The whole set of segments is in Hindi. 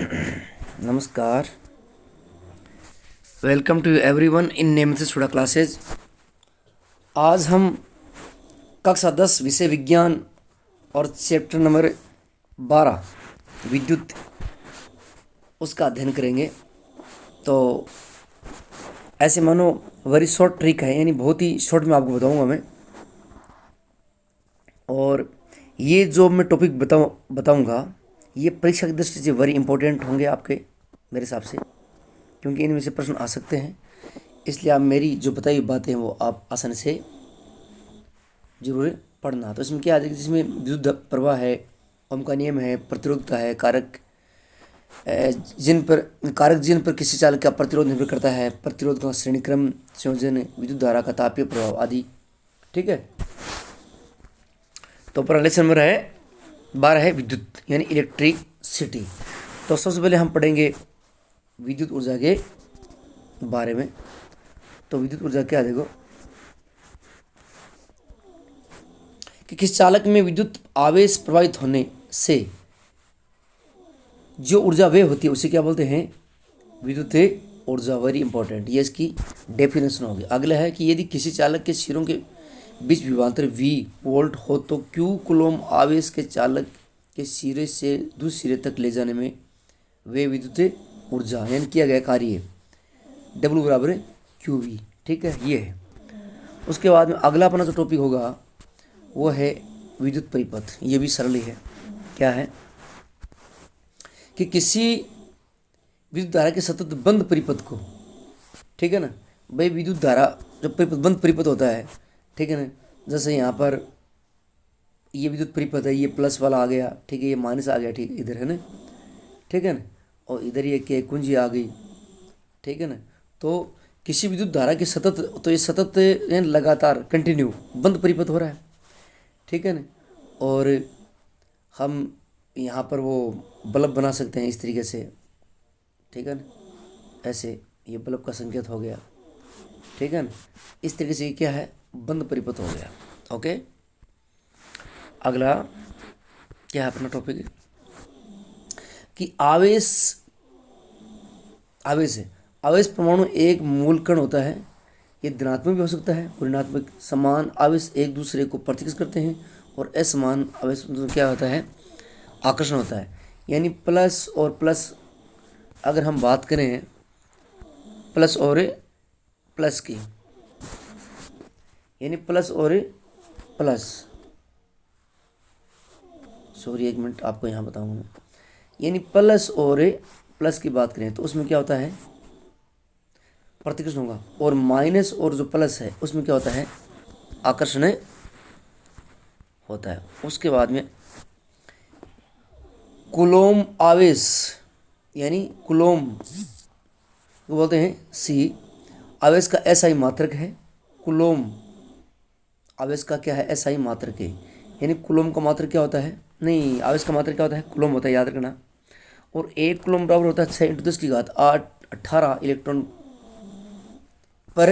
नमस्कार। Welcome to everyone in Nemesis स्टूडा क्लासेज। आज हम कक्षा 10 विषय विज्ञान और चैप्टर नंबर 12 विद्युत उसका अध्ययन करेंगे। तो ऐसे मानो वेरी शॉर्ट ट्रिक है, यानी बहुत ही शॉर्ट में आपको बताऊंगा मैं। और ये जो मैं टॉपिक बताऊंगा ये परीक्षा की दृष्टि से वेरी इंपॉर्टेंट होंगे आपके, मेरे हिसाब से, क्योंकि इनमें से प्रश्न आ सकते हैं। इसलिए आप मेरी जो बताई हुई बातें हैं वो आप आसानी से जरूर पढ़ना। तो इसमें क्या है, जिसमें विद्युत प्रवाह है, ओम का नियम है, प्रतिरोधकता है, जिन पर किसी चालक का प्रतिरोध निर्भर करता है, प्रतिरोध का श्रेणी क्रम, संयोजन, विद्युत धारा का तापीय प्रभाव आदि। ठीक है। तो पहला लेसन नंबर है 12 है विद्युत यानी इलेक्ट्रिसिटी। तो सबसे पहले हम पढ़ेंगे विद्युत ऊर्जा के बारे में। तो विद्युत ऊर्जा क्या है, देखो कि किस चालक में विद्युत आवेश प्रवाहित होने से जो ऊर्जा वे होती है उसे क्या बोलते हैं, विद्युत ऊर्जा। वेरी इंपॉर्टेंट, ये इसकी डेफिनेशन होगी। अगला है कि यदि किसी चालक के सिरों के बीच विभवांतर V वोल्ट हो तो Q कूलॉम आवेश के चालक के सिरे से दूसरे सिरे तक ले जाने में वे विद्युत ऊर्जा यानी किया गया कार्य W बराबर QV। ठीक है, ये है। उसके बाद में अगला अपना जो टॉपिक होगा वो है विद्युत परिपथ। ये भी सरल ही है। क्या है कि किसी विद्युत धारा के सतत बंद परिपथ को, ठीक है ना भाई, विद्युत धारा जो परिपथ बंद परिपथ होता है, ठीक है ना, जैसे यहाँ पर ये विद्युत परिपथ है, ये प्लस वाला आ गया, ठीक है, ये माइनस आ गया, ठीक है, इधर है ना, ठीक है ना, और इधर ये के कुंजी आ गई, ठीक है ना। तो किसी विद्युत धारा के सतत, तो ये सतत यानी लगातार कंटिन्यू बंद परिपथ हो रहा है, ठीक है ना। और हम यहाँ पर वो बल्ब बना सकते हैं इस तरीके से, ठीक है ना, ऐसे ये बल्ब का संकेत हो गया, ठीक है ना। इस तरीके से ये क्या है, बंद परिपथ हो गया। ओके, अगला क्या है अपना टॉपिक कि आवेश है। आवेश परमाणु एक मूल कण होता है। ये धनात्मक भी हो सकता है और ऋणात्मक। समान आवेश एक दूसरे को प्रतिकर्ष करते हैं और असमान आवेश क्या होता है, आकर्षण होता है। यानी प्लस और प्लस, अगर हम बात करें प्लस और प्लस की, यानी प्लस और प्लस, सॉरी एक मिनट आपको यहाँ बताऊंगा मैं, यानी प्लस और प्लस की बात करें तो उसमें क्या होता है, प्रतिकर्षण होगा। और माइनस और जो प्लस है उसमें क्या होता है, आकर्षण होता है। उसके बाद में कूलॉम आवेश, यानी कूलॉम को बोलते हैं सी। आवेश का एसआई मात्रक है। कूलॉम आवेश का क्या है, एसआई मात्रक है। यानी कूलॉम का मात्रक क्या होता है, नहीं, आवेश का मात्रक क्या होता है, कूलॉम होता है, याद रखना। और एक कूलॉम बराबर होता है 6×10⁸ इलेक्ट्रॉन पर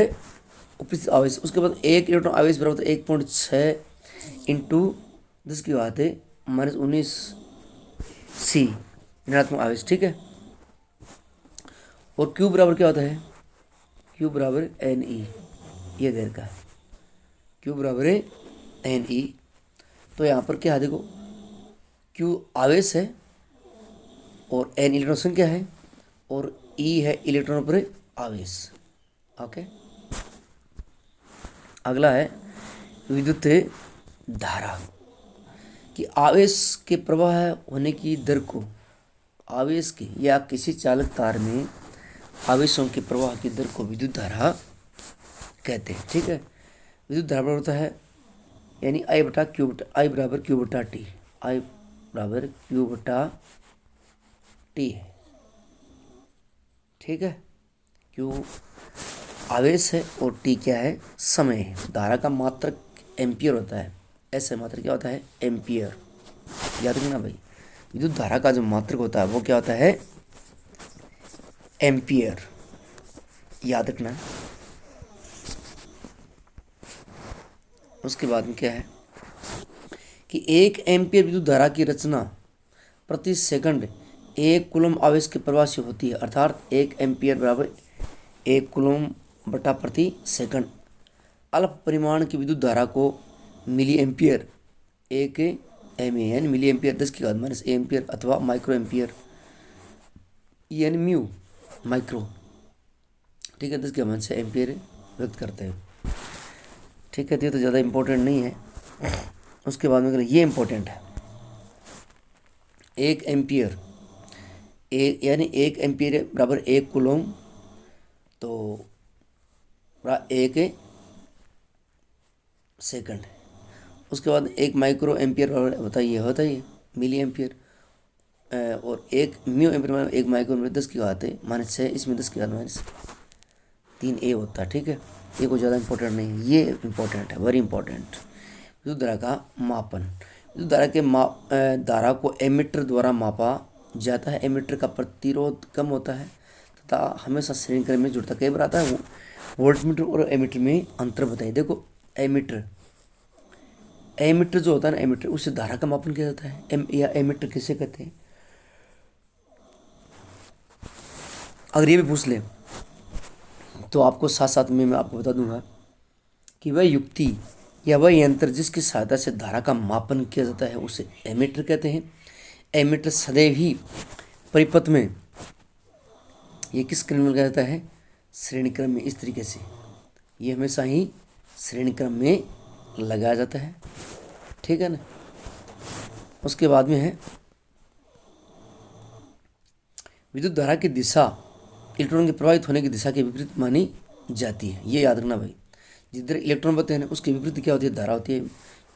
उपस्थित आवेश। उसके बाद एक इलेक्ट्रॉन आवेश बराबर होता है 1.6×10⁻¹⁰ C ऋणात्मक आवेश, ठीक है। और Q बराबर क्या होता है, Q बराबर Ne, ये देर का है, Q बराबर Ne। तो यहाँ पर क्या है, देखो Q आवेश है और N इलेक्ट्रॉन संख्या है और E है इलेक्ट्रॉन पर आवेश। ओके, अगला है विद्युत धारा कि आवेश के प्रवाह होने की दर को, आवेश की या किसी चालक तार में आवेशों के प्रवाह की दर को विद्युत धारा कहते हैं, ठीक है। विद्युत धारा बराबर होता है यानी I बराबर Q बटा T, I बराबर Q बटा T है, ठीक है। Q आवेश है और T क्या है, समय है। धारा का मात्रक एम्पियर होता है, ऐसे मात्रक क्या होता है, एम्पियर। याद रखना भाई, विद्युत धारा का जो मात्रक होता है वो क्या होता है, एम्पियर, याद रखना। उसके बाद में क्या है कि 1 एम्पियर विद्युत धारा की रचना प्रति सेकंड एक कूलम आवेश के प्रवाह से होती है, अर्थात 1 एम्पियर बराबर 1 कूलम बटा प्रति सेकंड। अल्प परिमाण की विद्युत धारा को मिली एम्पियर 1 MA यानी मिली एम्पियर 10⁻⁻⁴ एम्पियर अथवा माइक्रो एम्पियर यानी म्यू माइक्रो, ठीक है, 10⁻⁶ एम्पियर व्यक्त करते हैं। ठीक है, तो ये तो ज़्यादा इम्पोर्टेंट नहीं है। उसके बाद में ये इम्पोर्टेंट है, 1 एम्पियर यानी 1 एम्पियर बराबर 1 कूलम, तो 1 सेकंड। उसके बाद 1 माइक्रो एम्पियर बराबर बताइए होता ही मिली एम्पियर, और 1 म्यू एम्पियर बराबर 1 माइक्रो एम्पियर 10⁻⁻⁶, इसमें 10⁻⁻³ होता है। ठीक है, ये कोई ज़्यादा इंपॉर्टेंट नहीं है, ये इंपॉर्टेंट है, वेरी इंपॉर्टेंट। विद्युत धारा का मापन, विद्युत धारा के धारा को एमीटर द्वारा मापा जाता है। एमीटर का प्रतिरोध कम होता है तथा हमेशा श्रेणी क्रम में जुड़ता। कई बार आता है वोल्टमीटर और एमीटर में अंतर बताइए। देखो एमीटर जो होता है ना, एमीटर, उससे धारा का मापन किया जाता है। या एमीटर किसे कहते हैं, अगर ये भी पूछ ले तो आपको साथ साथ में मैं आपको बता दूंगा कि वह युक्ति या वह यंत्र जिसकी सहायता से धारा का मापन किया जाता है उसे एमीटर कहते हैं। एमीटर सदैव ही परिपथ में, ये किस क्रम में लगाया जाता है, श्रेणी क्रम में। इस तरीके से ये हमेशा ही श्रेणी क्रम में लगाया जाता है। ठीक है ना। उसके बाद में है विद्युत धारा की दिशा इलेक्ट्रॉन के प्रवाहित होने की दिशा के विपरीत मानी जाती है। ये याद रखना भाई, जिधर इलेक्ट्रॉन बनते हैं उसके विपरीत क्या होती है, धारा होती है।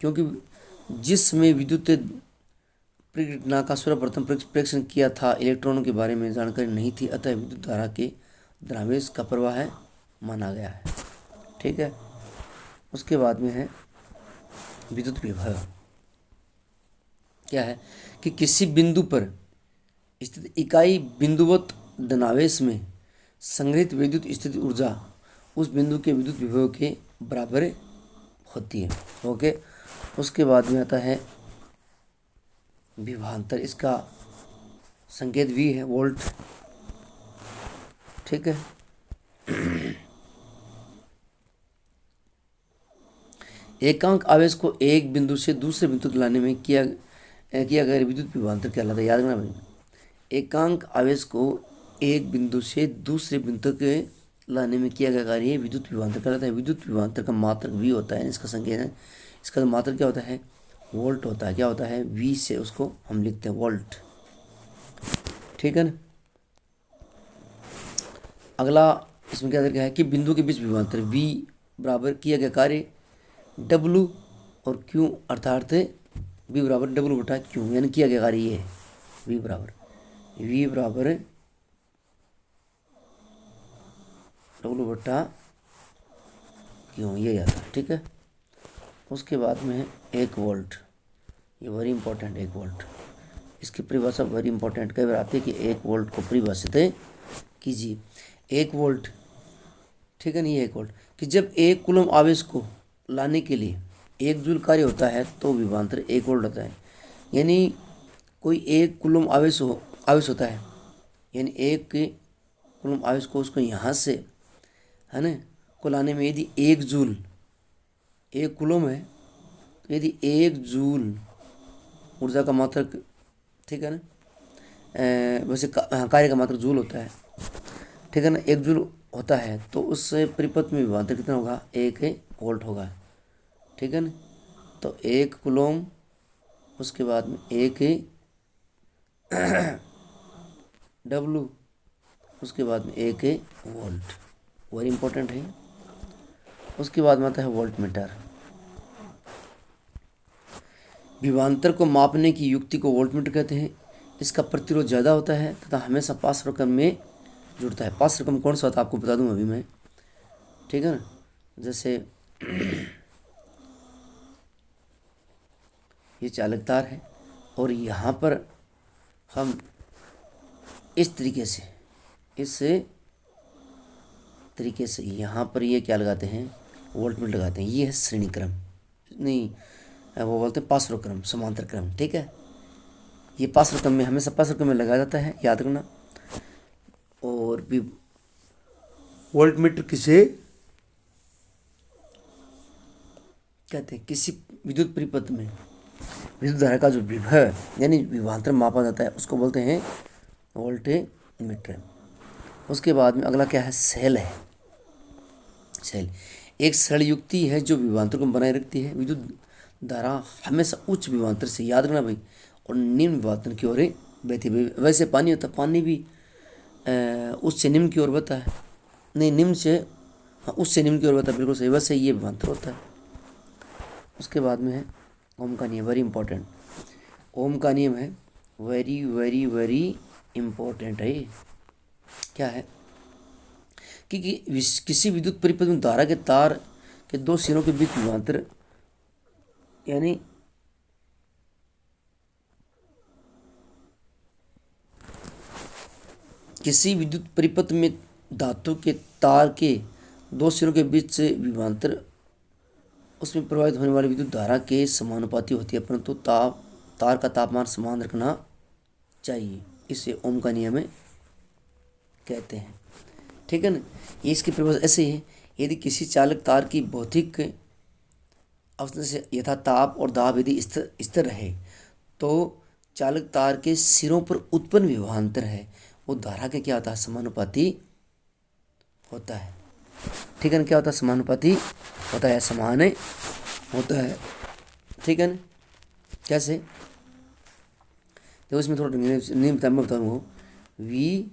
क्योंकि जिसमें विद्युत प्रघटना का सर्वप्रथम परीक्षण किया था, इलेक्ट्रॉनों के बारे में जानकारी नहीं थी, अतः विद्युत धारा के द्रव्यवेश का प्रवाह है माना गया है। ठीक है। उसके बाद में है विद्युत विभव। क्या है कि किसी बिंदु पर स्थित इकाई बिंदुवत धनावेश में संग्रहित विद्युत स्थिति ऊर्जा उस बिंदु के विद्युत विभव के बराबर होती है। ओके। उसके बाद में आता है विभवांतर, इसका संकेत V है, वोल्ट। ठीक है। एकांक आवेश को एक बिंदु से दूसरे बिंदु तक लाने में किया गया विद्युत विभवांतर कहलाता है। याद रखना भाई, एकांक आवेश को एक बिंदु से दूसरे बिंदु तक लाने में किया गया कार्य विद्युत विभवांतर कहलाता है। विद्युत विभवांतर का मात्रक V होता है, इसका संकेत है, इसका मात्रक क्या होता है, वोल्ट होता है। क्या होता है, V से उसको हम लिखते हैं वोल्ट। ठीक है ना। अगला इसमें क्या है कि बिंदु के बीच विभवांतर V बराबर किया गया कार्य W और Q, अर्थात V बराबर W बटा Q, यानी किया गया कार्य ये है V बराबर W बटा Q, ये आता है। ठीक है। उसके बाद में है 1 वोल्ट, ये वेरी इंपॉर्टेंट। 1 वोल्ट, इसकी परिभाषा वेरी इंपॉर्टेंट, कई बार आती है कि 1 वोल्ट को परिभाषित कीजिए। 1 वोल्ट, ठीक है नहीं, 1 वोल्ट कि जब 1 कूलम आवेश को लाने के लिए 1 जूल कार्य होता है तो विभवांतर 1 वोल्ट होता है। यानी कोई 1 कूलम आवेश होता है, यानी 1 कूलम आवेश को उसको यहाँ से, है ना, को लाने में यदि 1 जूल, 1 कूलम है तो यदि 1 जूल ऊर्जा का मात्रक, ठीक है ना, वैसे कार्य का मात्रक जूल होता है, ठीक है ना, 1 जूल होता है तो उस परिपथ में विभवांतर कितना होगा, 1 वोल्ट होगा। ठीक है ना। तो 1 कूलम, उसके बाद में 1 W, उसके बाद में 1 वोल्ट, वेरी इंपॉर्टेंट है। उसके बाद में आता है वोल्ट मीटर। विभवांतर को मापने की युक्ति को वोल्ट मीटर कहते हैं। इसका प्रतिरोध ज़्यादा होता है तथा हमेशा पास रकम में जुड़ता है। पास रकम कौन सा होता है आपको बता दूं अभी मैं, ठीक है ना। जैसे ये चालक तार है और यहाँ पर हम इस तरीके से यहाँ पर ये क्या लगाते हैं, वोल्ट मीटर लगाते हैं। ये है श्रेणी क्रम, नहीं वो बोलते हैं पार्श्व क्रम, समांतर क्रम। ठीक है। ये पास रकम में हमेशा पास रकम में लगाया जाता है, याद रखना। और भी वोल्ट मीटर किसे कहते हैं? किसी विद्युत परिपथ में विद्युत धारा का जो विभव यानी विभवांतर मापा जाता है उसको बोलते हैं वोल्ट मीटर। उसके बाद में अगला क्या है? सेल है। सेल एक सरल युक्ति है जो विभवांतर को बनाए रखती है। विद्युत धारा हमेशा उच्च विभवांतर से, याद रखना भाई, और निम्न विभवांतर की ओर बहती है। वैसे पानी होता है, पानी भी उच्च से निम्न की ओर बहता है, नहीं निम्न से, हाँ उच्च से निम्न की ओर बहता है, बिल्कुल सही। वैसे ये विभवांतर होता है। उसके बाद में है ओम का नियम, वेरी इंपॉर्टेंट। ओम का नियम है वेरी वेरी वेरी इंपॉर्टेंट है। क्या है कि किसी विद्युत परिपथ में धारा के तार के दो सिरों के बीच विभवांतर यानी किसी विद्युत परिपथ में धातु के तार के दो सिरों के बीच से विभवांतर उसमें प्रवाहित होने वाली विद्युत धारा के समानुपाती होती है, परंतु तार का तापमान समान रखना चाहिए। इसे ओम का नियम कहते हैं। ठीक है ना? ये इसकी परिभाषा ऐसे ही है। यदि किसी चालक तार की भौतिक अवस्था से यथा ताप और दाब यदि स्थिर रहे तो चालक तार के सिरों पर उत्पन्न विभवांतर है वो धारा के क्या होता है? समानुपाती होता है। ठीक है ना? क्या होता है? समानुपाती होता है, समान होता है। ठीक है ना? कैसे? तो इसमें थोड़ा नियम मैं बताऊँगा। वी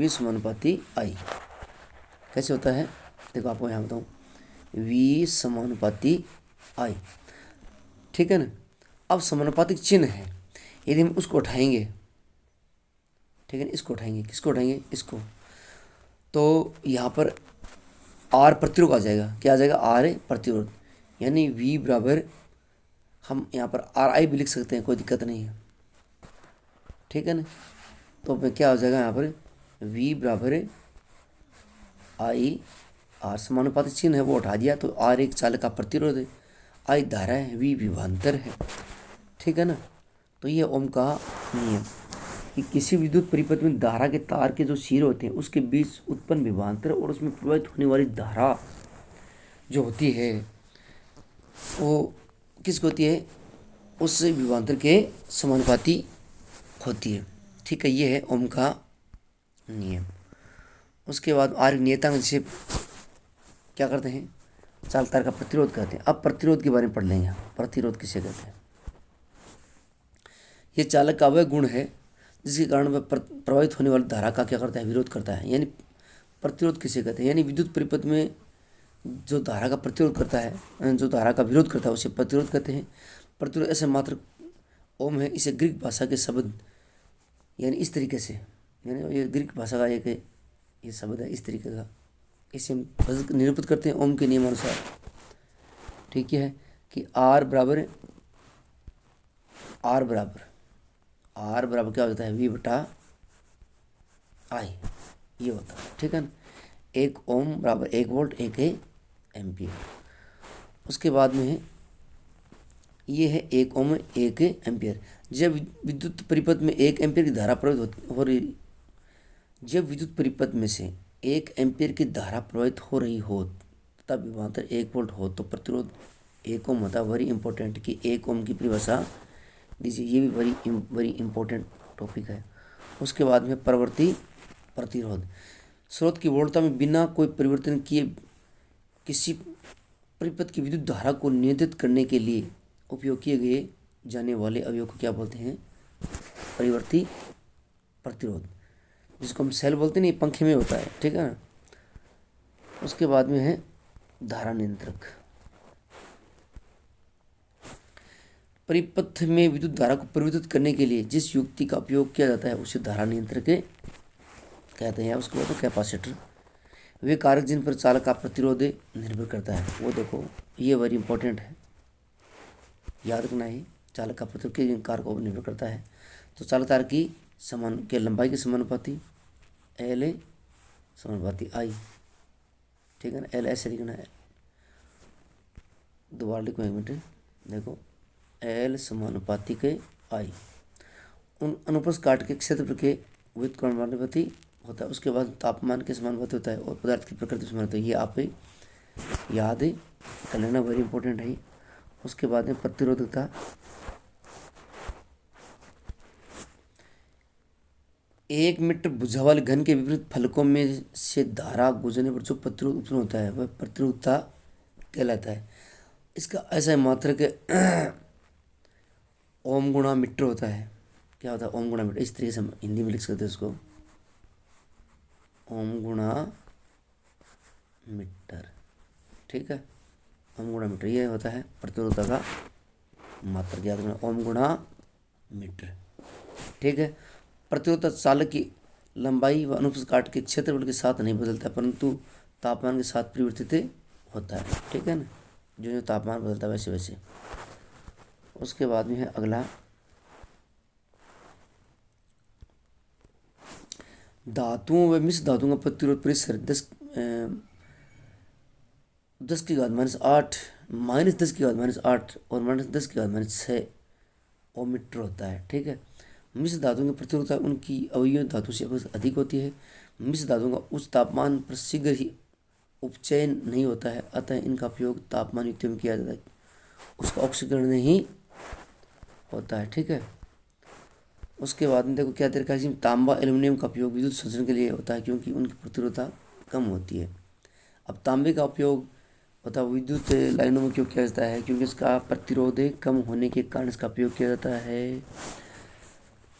समानुपाती आई। कैसे होता है? देखो आपको यहाँ बताऊँ, वी समानुपाती आई। ठीक है ना? अब समानुपातिक चिन्ह है, यदि हम उसको उठाएंगे, ठीक है ना, इसको उठाएंगे, किसको उठाएंगे? इसको, तो यहाँ पर आर प्रतिरोध आ जाएगा। क्या आ जाएगा? आर प्रतिरोध, यानी वी बराबर, हम यहाँ पर आर आई भी लिख सकते हैं, कोई दिक्कत नहीं है। ठीक है ना? तो क्या हो जाएगा यहाँ पर? वी बराबर आई आर, समानुपातिक चिन्ह है वो उठा दिया, तो आर एक चालक का प्रतिरोध है, आई धारा है, वी विभवांतर है। ठीक है ना? तो ये ओम का नियम कि किसी विद्युत परिपथ में धारा के तार के जो सिर होते हैं उसके बीच उत्पन्न विभवांतर और उसमें प्रवाहित होने वाली धारा जो होती है वो किसकी होती है? उस विभवांतर के समानुपाती होती है। ठीक है? ये है ओम का नियम। उसके बाद आर नियतांक जैसे क्या करते हैं? चालक तार का प्रतिरोध करते हैं। अब प्रतिरोध के बारे में पढ़ लेंगे। प्रतिरोध किसे कहते हैं? ये चालक का वह गुण है जिसके कारण वह प्रवाहित होने वाली धारा का क्या करता है? विरोध करता है। यानी प्रतिरोध किसे कहते हैं? यानी विद्युत परिपथ में जो धारा का प्रतिरोध करता है, जो धारा का विरोध करता है उसे प्रतिरोध कहते हैं। प्रतिरोध ऐसे मात्र ओम है। इसे ग्रीक भाषा के शब्द यानी इस तरीके से, यानी ये ग्रीक भाषा का एक ये शब्द है इस तरीके का, इसे हम निरूपित करते हैं ओम के नियमानुसार। ठीक है कि आर बराबर क्या होता है? वी बटा आई, ये होता है। ठीक है ना? एक ओम बराबर 1 वोल्ट 1 एम्पियर। उसके बाद में है ये है 1 ओम 1 एम्पियर। जब विद्युत परिपथ में 1 एम्पियर की धारा प्रवाहित हो रही, जब विद्युत परिपथ में से 1 एम्पियर की धारा प्रवाहित हो रही हो तथा विभवांतर 1 वोल्ट हो तो प्रतिरोध 1 ओम होता है। वेरी इंपॉर्टेंट कि 1 ओम की परिभाषा दीजिए, ये भी वेरी इंपॉर्टेंट टॉपिक है। उसके बाद में प्रवर्ती प्रतिरोध, स्रोत की वोल्टता में बिना कोई परिवर्तन किए किसी परिपथ की विद्युत धारा को नियंत्रित करने के लिए उपयोग किए गए जाने वाले अवयव को क्या बोलते हैं? परिवर्ती प्रतिरोध, जिसको हम सेल बोलते हैं। पंखे में होता है। ठीक है ना? उसके बाद में है धारा नियंत्रक। परिपथ में विद्युत धारा को परिवर्तित करने के लिए जिस युक्ति का उपयोग किया जाता है उसे धारा नियंत्रक कहते हैं। उसके बाद कैपेसिटर, वे कारक जिन पर चालक का प्रतिरोध निर्भर करता है। वो देखो ये वेरी इंपॉर्टेंट है, याद रखना है। चालक का प्रतिरोध किन कारकों पर निर्भर करता है? तो चालक तार की लंबाई के समानुपाती एल समानुपाती आई। ठीक है ना? एल ऐसे लिखना है, दोबारा लिखो एक मिनट, देखो L समानुपातिक है I। उन अनुप्रस्थ काट के क्षेत्र के विद्युत समानुपाती होता है। उसके बाद तापमान के समानुपाती होता है और पदार्थ की प्रकृति समानुपाती होता है। ये आप याद कर लेना, वेरी इंपॉर्टेंट है। उसके बाद में प्रतिरोधकता, 1 मीटर भुजा वाले घन के विपरीत फलकों में से धारा गुजरने पर जो प्रतिरोध उत्पन्न होता है वह प्रतिरोधकता कहलाता है। इसका ऐसा है मात्रा के ओम गुणा मीटर होता है। क्या होता है? ओम गुणा मीटर। इस तरीके से हम हिंदी में लिख सकते हैं उसको, ओम गुणा मीटर। ठीक है, ओम गुणा मीटर ये होता है प्रतिरोधकता का मात्रक, याद रखना, ओम गुणा मीटर। ठीक है, प्रतिरोधकता चालक की लंबाई व अनुप्रस्थ काट के क्षेत्रफल के साथ नहीं बदलता, परंतु तापमान के साथ परिवर्तित होता है। ठीक है ना, जो जो तापमान बदलता है वैसे वैसे। उसके बाद में है अगला, धातुओं व मिश्र धातुओं का प्रतिरोध परिसर 10 की घात -8 -10 की घात -8 और -10 की घात -6 ओमीटर होता है। ठीक है, मिश्र धातुओं की प्रतिरोधकता उनकी अवयवीय धातु से अधिक होती है। मिश्र धातुओं का उच्च तापमान पर शीघ्र ही उपचयन नहीं होता है, अतः इनका उपयोग तापमान युक्तियों में किया जाता है, उसका ऑक्सीकरण नहीं होता है। ठीक है, उसके बाद में देखो क्या दे रखा है, तांबा एल्युमिनियम का उपयोग विद्युत संचरण के लिए होता है क्योंकि उनकी प्रतिरोधकता कम होती है। अब तांबे का उपयोग होता है विद्युत लाइनों में क्यों किया जाता है? क्योंकि इसका प्रतिरोध कम होने के कारण इसका उपयोग किया जाता है।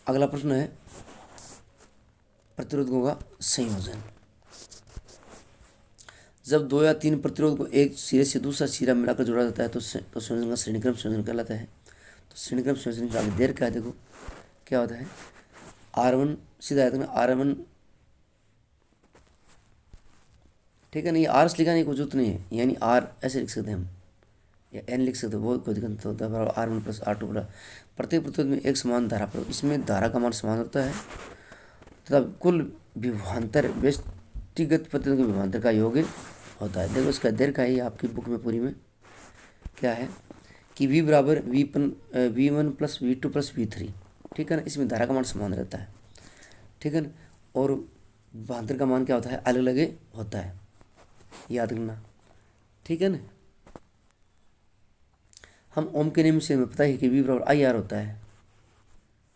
अगला प्रश्न है प्रतिरोधकों का संयोजन। जब 2 या 3 प्रतिरोध को एक सिरे से दूसरा सिरा मिलाकर जोड़ा जाता है तो संयोजन का श्रेणीक्रम संयोजन कहलाता है। तो श्रेणीक्रम संयोजन का आगे देर क्या है, देखो क्या होता है, R1 सीधा आया था R1। ठीक है ना, ये R से लिखा नहीं, कुछ जरूरत नहीं है, यानी R ऐसे लिख सकते हैं हम, या N लिख सकते हैं, वो कोई दिक्कत नहीं होता है। R1 + R2 बड़ा प्रत्येक प्रतिरोध में एक समान धारा पर, इसमें धारा का मान समान होता है तथा कुल विभवांतर व्यक्तिगत प्रतिरोध के विभवांतर का योग होता है। देखो इसका दीर्घ है आपकी बुक में पूरी में क्या है कि V बराबर V1 + V2 + V3। ठीक है ना, इसमें धारा का मान समान रहता है। ठीक है ना, और विभवांतर का मान क्या होता है, अलग अलग होता है, याद रखना। ठीक है ना, हम ओम के नियम से हमें पता है कि V बराबर IR होता है।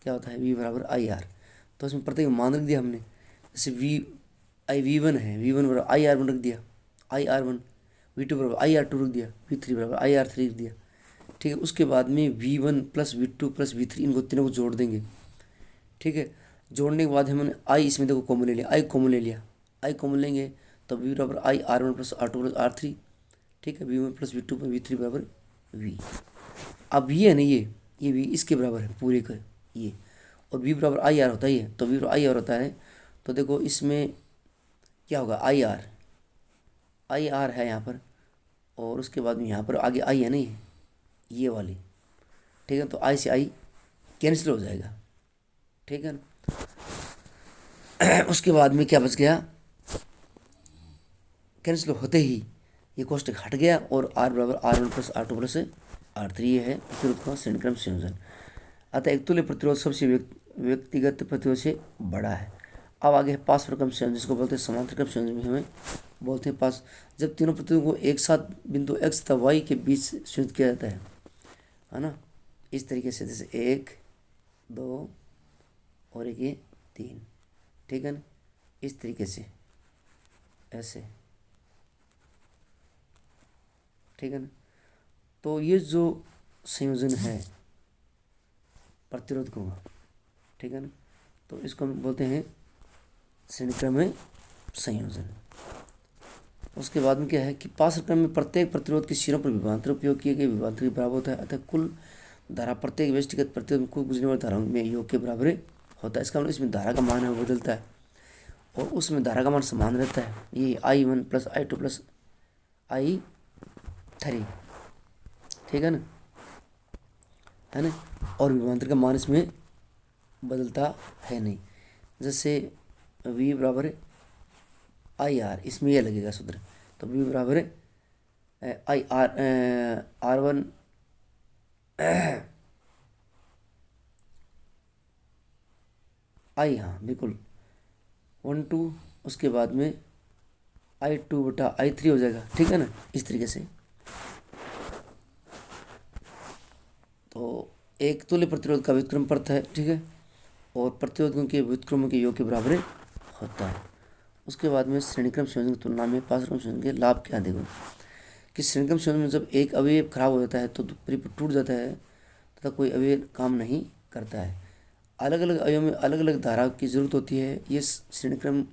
क्या होता है? V बराबर IR। तो इसमें प्रत्येक मान रख दिया हमने, जैसे V1 है, V1 बराबर IR1 रख दिया, IR1, V2 बराबर IR2 रख दिया, V3 बराबर IR3 रख दिया। ठीक है, उसके बाद में V1 + V2 + V3 इनको तीनों को जोड़ देंगे। ठीक है, जोड़ने के बाद हमने I इसमें देखो कॉमन ले लिया, I कॉमन ले लिया, I कॉमन लेंगे तो V बराबर IR1 + R2 + R3। ठीक है, V1 + V2 + V3 बराबर V। अब ये है ना, ये V इसके बराबर है पूरे का ये, और V बराबर IR होता है, तो V बराबर IR होता है। तो देखो इसमें क्या होगा, IR है यहाँ पर, और उसके बाद में यहाँ पर आगे I है ना, ये वाली। ठीक है, तो I से I कैंसिल हो जाएगा। ठीक है ना, उसके बाद में क्या बच गया, कैंसिल होते ही ये कोष्टक हट गया और R बराबर R1 + R2 + R3 ये है प्रतिरोध का श्रेणीक्रम संयोजन। अतः एक तुल्य प्रतिरोध सबसे व्यक्तिगत प्रतिरोध से बड़ा है। अब आगे है पारस्परिक क्रम संयोजन, जिसको बोलते हैं समांतर क्रम संयोजन में हमें बोलते हैं पास, जब तीनों प्रतिरोधों को एक साथ बिंदु X तथा Y के बीच संयोजित किया जाता है ना, इस तरीके से, जैसे 1 2 और एक ये 3। ठीक है ना, इस तरीके से ऐसे। ठीक है ना, तो ये जो संयोजन है प्रतिरोधकों का, ठीक है ना, तो इसको हम बोलते हैं श्रेणीक्रम संयोजन। उसके बाद में क्या है कि पारस्परिक में प्रत्येक प्रतिरोध के सिरों पर विभवांतर उपयोग किए गए विभवांतर के बराबर होता है, अतः कुल धारा प्रत्येक व्यक्तिगत प्रतिरोध में कुल गुजरने वाली धाराओं में योग के बराबर होता है। इसका मतलब इसमें धारा का मान है वो बदलता है और उसमें धारा का मान समान रहता है, ये I1 + I2 + I3। ठीक है ना, और विभवांतर का मान इसमें बदलता है नहीं। जैसे V बराबर IR, इसमें यह लगेगा सूत्र, तो V बराबर आई R1 आई, हाँ बिल्कुल 1/2, उसके बाद में I2/I3 हो जाएगा, ठीक है ना, इस तरीके से। तो एक तुल्य प्रतिरोध का व्युत्क्रम परत है, ठीक है, और प्रतिरोधकों के व्युत्क्रमों के योग के बराबर होता है। उसके बाद में श्रेणीक्रम संयोजन की तुलना में पारस्परिक संयोजन के लाभ क्या देखो कि श्रेणीक्रम संयोजन में जब एक अवयव खराब हो जाता है तो परिपथ टूट जाता है तथा कोई अवयव काम नहीं करता है। अलग अलग अवयव में अलग अलग धारा की जरूरत होती है, ये श्रेणीक्रम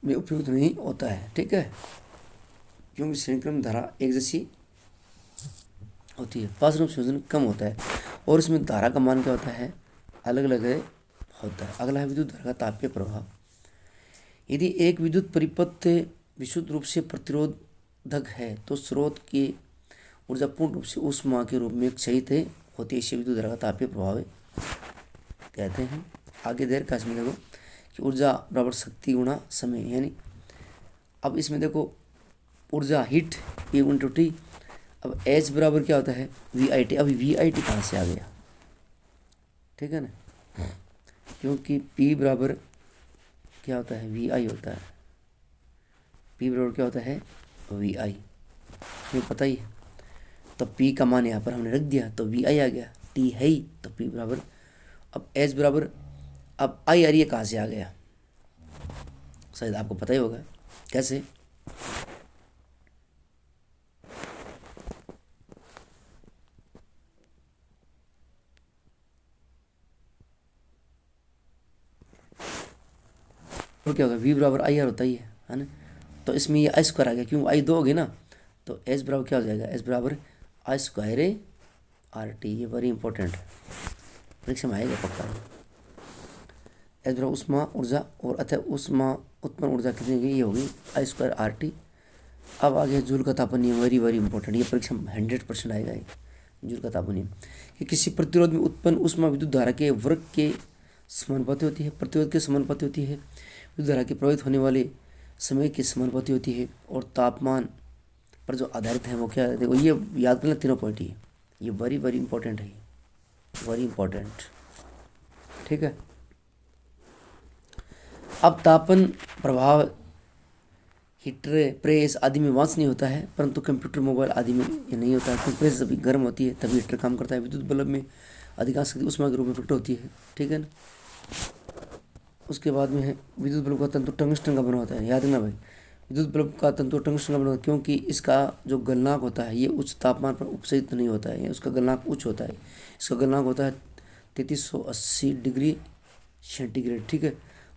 में उपयुक्त नहीं होता है, ठीक है, क्योंकि श्रेणीक्रम धारा एक जैसी होती है। पारस्परिक संयोजन कम होता है और इसमें धारा का मान क्या होता है, अलग अलग होता है। अगला है विद्युत धारा का तापीय प्रभाव। यदि एक विद्युत परिपथ विशुद्ध रूप से प्रतिरोधक है तो स्रोत की ऊर्जा पूर्ण रूप से ऊष्मा के रूप में क्षयित होती है, इसे विद्युत धारा का तापीय प्रभाव कहते हैं। आगे देर का इसमें देखो कि ऊर्जा बराबर शक्ति गुणा समय, यानी अब इसमें देखो ऊर्जा हीट E/T, अब H बराबर क्या होता है VIT। अभी VIT कहाँ से आ गया, ठीक है ना, क्योंकि P बराबर क्या होता है VI होता है, P बराबर क्या होता है VI, हमें पता ही है। तो P का मान यहाँ पर हमने रख दिया तो VI आ गया, T है ही तो P बराबर, अब H बराबर, अब I आ रही है कहाँ से आ गया, शायद आपको पता ही होगा कैसे। और क्या होगा V बराबर IR होता ही है ना, तो इसमें ये I² आ गया, क्यों I 2 हो गई ना, तो H बराबर क्या हो जाएगा, H बराबर I² RT। ये वेरी इंपॉर्टेंट है, परीक्षा में आएगा पक्का। H बराबर ऊष्मा ऊर्जा और अतः ऊष्मा उत्पन्न ऊर्जा कितनी होगी, ये होगी I² RT। अब आगे जूल का तापन नियम, वेरी वेरी इंपॉर्टेंट, ये परीक्षा में 100% आएगा ये जूल का तापन नियम, कि किसी प्रतिरोध में उत्पन्न ऊष्मा विद्युत धारा के वर्ग के समानुपाती होती है, प्रतिरोध के समानुपाती होती है, विद्युत धारा के प्रभावित होने वाले समय के समानुपाती होती है, और तापमान पर जो आधारित है वो क्या है, देखो ये याद करना तीनों पॉइंट ही, ये वेरी वेरी इंपॉर्टेंट है, वेरी इंपॉर्टेंट, ठीक है। अब तापन प्रभाव हीटर प्रेस आदि में वांछनीय होता है, परंतु कंप्यूटर मोबाइल आदि में ये नहीं होता है, क्योंकि प्रेस जब गर्म होती है तभी हीटर काम करता है। विद्युत बल्ब में अधिकांश शक्ति ऊष्मा के रूप में प्रकट होती है, ठीक है ना। उसके बाद में है विद्युत बल्ब का तंतु टंगस्टन का बना होता है, याद रखना भाई, विद्युत बल्ब का तंतु टंगस्टन का बना होता है, क्योंकि इसका जो गलनांक होता है ये उच्च तापमान पर उपसेचित नहीं होता है, उसका गलनांक उच्च होता है, इसका गलनांक होता है 3380 डिग्री सेंटीग्रेड, ठीक है।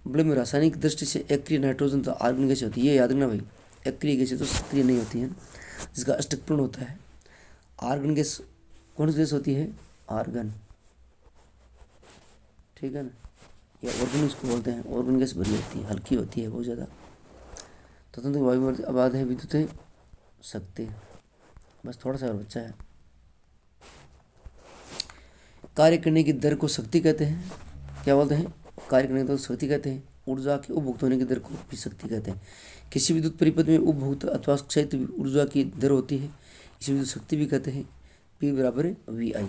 बल्ब में रासायनिक दृष्टि से एक्रिय नाइट्रोजन तो आर्गन गैस होती है, ये याद रखना भाई, एक्रिय गैस तो सक्रिय नहीं होती है, जिसका अष्टक पूर्ण होता है। आर्गन गैस कौन सी गैस होती है, आर्गन, ठीक है ना, या ऑर्गन इसको बोलते हैं, ऑर्गन गैस बड़ी होती है, हल्की होती है बहुत ज़्यादा। तंतु वायु आबाद है विद्युत शक्ति, बस थोड़ा सा और बच्चा है। कार्य करने की दर को शक्ति कहते हैं, क्या बोलते हैं, कार्य करने की दर को शक्ति कहते हैं। ऊर्जा के उपभोक्त होने की दर को भी शक्ति कहते हैं। किसी विद्युत परिपथ में उपभोक्त अथवा क्षयित ऊर्जा की दर होती है, इसे विद्युत शक्ति भी कहते हैं। P बराबर VI,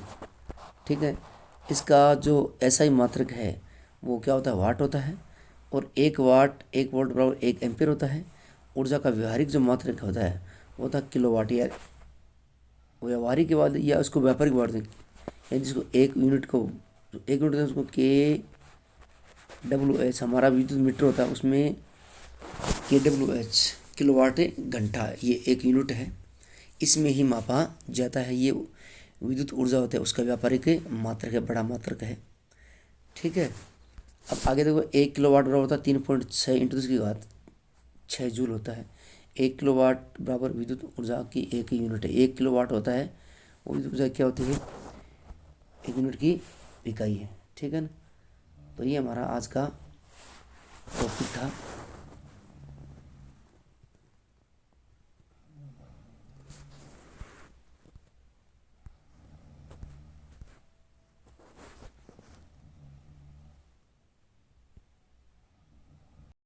ठीक है। इसका जो SI मात्रक है वो क्या होता है, वाट होता है, और 1 वाट 1 वोल्ट बराबर 1 एम्पियर होता है। ऊर्जा का व्यवहारिक जो मात्रक होता है वो होता है किलोवाट, या व्यवहारिक के बाद या उसको व्यापारिक वाट दें, यानी जिसको 1 यूनिट को 1 यूनिट उसको KWH, हमारा विद्युत मीटर होता है उसमें KWH किलोवाट घंटा, ये 1 यूनिट है, इसमें ही मापा जाता है। ये विद्युत ऊर्जा होता है उसका व्यापारिक मात्रक है, बड़ा मात्रक है, ठीक है। अब आगे देखो 1 किलोवाट बराबर होता है 3.6 × 10⁶ जूल होता है। 1 किलोवाट बराबर विद्युत ऊर्जा की 1 यूनिट है। 1 किलोवाट होता है वो विद्युत ऊर्जा क्या होती है, 1 यूनिट की इकाई है, ठीक है ना। तो ये हमारा आज का टॉपिक था।